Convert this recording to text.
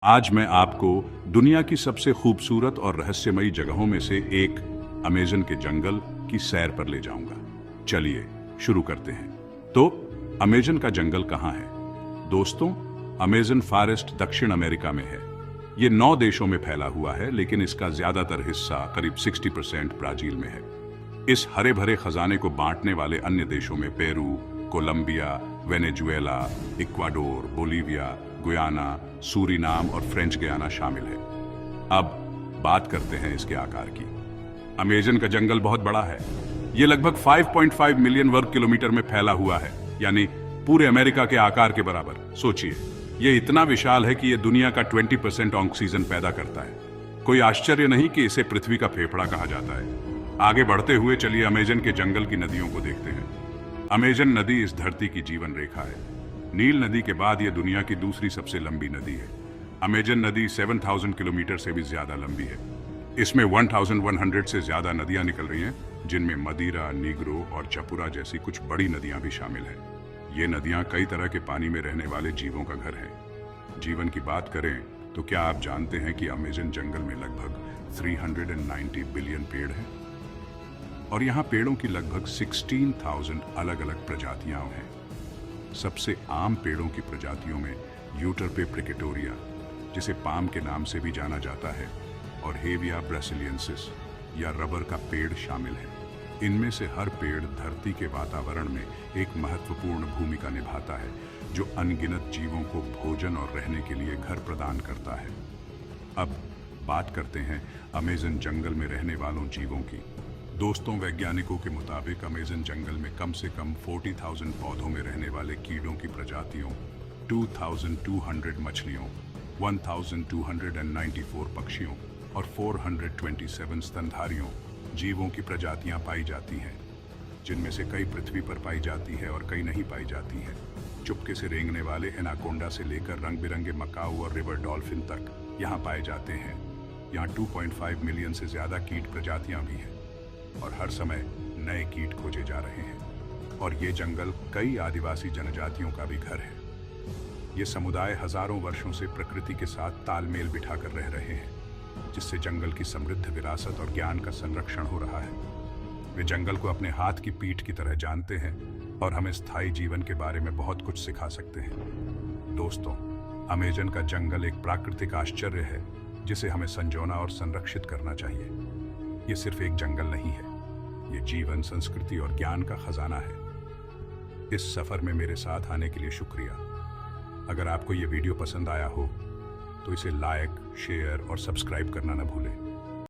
आज मैं आपको दुनिया की सबसे खूबसूरत और रहस्यमयी जगहों में से एक अमेज़न के जंगल की सैर पर ले जाऊंगा। चलिए शुरू करते हैं। तो अमेज़न का जंगल कहाँ है? दोस्तों, अमेज़न फॉरेस्ट दक्षिण अमेरिका में है। ये 9 देशों में फैला हुआ है, लेकिन इसका ज्यादातर हिस्सा करीब 60% ब्राजील में है। इस हरे भरे खजाने को बांटने वाले अन्य देशों में Peru, Colombia, Venezuela, Ecuador, Bolivia, Guyana, Suriname और फ्रेंच गुयाना शामिल है। अब बात करते हैं इसके आकार की। अमेज़न का जंगल बहुत बड़ा है। ये लगभग 5.5 मिलियन वर्ग किलोमीटर में फैला हुआ है, यानी पूरे अमेरिका के आकार के बराबर। सोचिए, ये इतना विशाल है कि ये दुनिया का 20% ऑक्सीजन पैदा करता है। कोई आश्चर्य नहीं कि इसे पृथ्वी का फेफड़ा कहा जाता है। आगे बढ़ते हुए चलिए अमेज़न के जंगल की नदियों को देखते हैं। अमेज़न नदी इस धरती की जीवन रेखा है। नील नदी के बाद यह दुनिया की दूसरी सबसे लंबी नदी है। अमेज़न नदी 7000 किलोमीटर से भी ज्यादा लंबी है। इसमें 1100 से ज्यादा नदियां निकल रही हैं, जिनमें मदीरा, नीग्रो और चपुरा जैसी कुछ बड़ी नदियां भी शामिल हैं। ये नदियां कई तरह के पानी में रहने वाले जीवों का घर हैं। जीवन की बात करें तो क्या आप जानते हैं कि अमेज़न जंगल में लगभग 390 बिलियन पेड़ हैं और यहाँ पेड़ों की लगभग 16,000 अलग अलग प्रजातियां हैं। सबसे आम पेड़ों की प्रजातियों में यूटरपे प्रिकेटोरिया, जिसे पाम के नाम से भी जाना जाता है, और हेविया ब्रासिलियंसिस या रबर का पेड़ शामिल है। इनमें से हर पेड़ धरती के वातावरण में एक महत्वपूर्ण भूमिका निभाता है, जो अनगिनत जीवों को भोजन और रहने के लिए घर प्रदान करता है। अब बात करते हैं अमेज़न जंगल में रहने वालों जीवों की। दोस्तों, वैज्ञानिकों के मुताबिक अमेज़न जंगल में कम से कम 40,000 पौधों में रहने वाले कीड़ों की प्रजातियों, 2,200 मछलियों, 1,294 पक्षियों और 427 स्तनधारियों जीवों की प्रजातियां पाई जाती हैं, जिनमें से कई पृथ्वी पर पाई जाती है और कई नहीं पाई जाती हैं। चुपके से रेंगने वाले एनाकोंडा से लेकर रंग बिरंगे मकाऊ और रिवर डॉल्फिन तक यहाँ पाए जाते हैं। यहाँ 2.5 मिलियन से ज्यादा कीट प्रजातियां भी हैं और हर समय नए कीट खोजे जा रहे हैं। और ये जंगल कई आदिवासी जनजातियों का भी घर है। ये समुदाय हजारों वर्षों से प्रकृति के साथ तालमेल बिठाकर रह रहे हैं, जिससे जंगल की समृद्ध विरासत और ज्ञान का संरक्षण हो रहा है। वे जंगल को अपने हाथ की पीठ की तरह जानते हैं और हमें स्थायी जीवन के बारे में बहुत कुछ सिखा सकते हैं। दोस्तों, अमेज़न का जंगल एक प्राकृतिक आश्चर्य है, जिसे हमें संजोना और संरक्षित करना चाहिए। ये सिर्फ एक जंगल नहीं है, ये जीवन, संस्कृति और ज्ञान का खजाना है। इस सफर में मेरे साथ आने के लिए शुक्रिया। अगर आपको ये वीडियो पसंद आया हो तो इसे लाइक, शेयर और सब्सक्राइब करना न भूलें।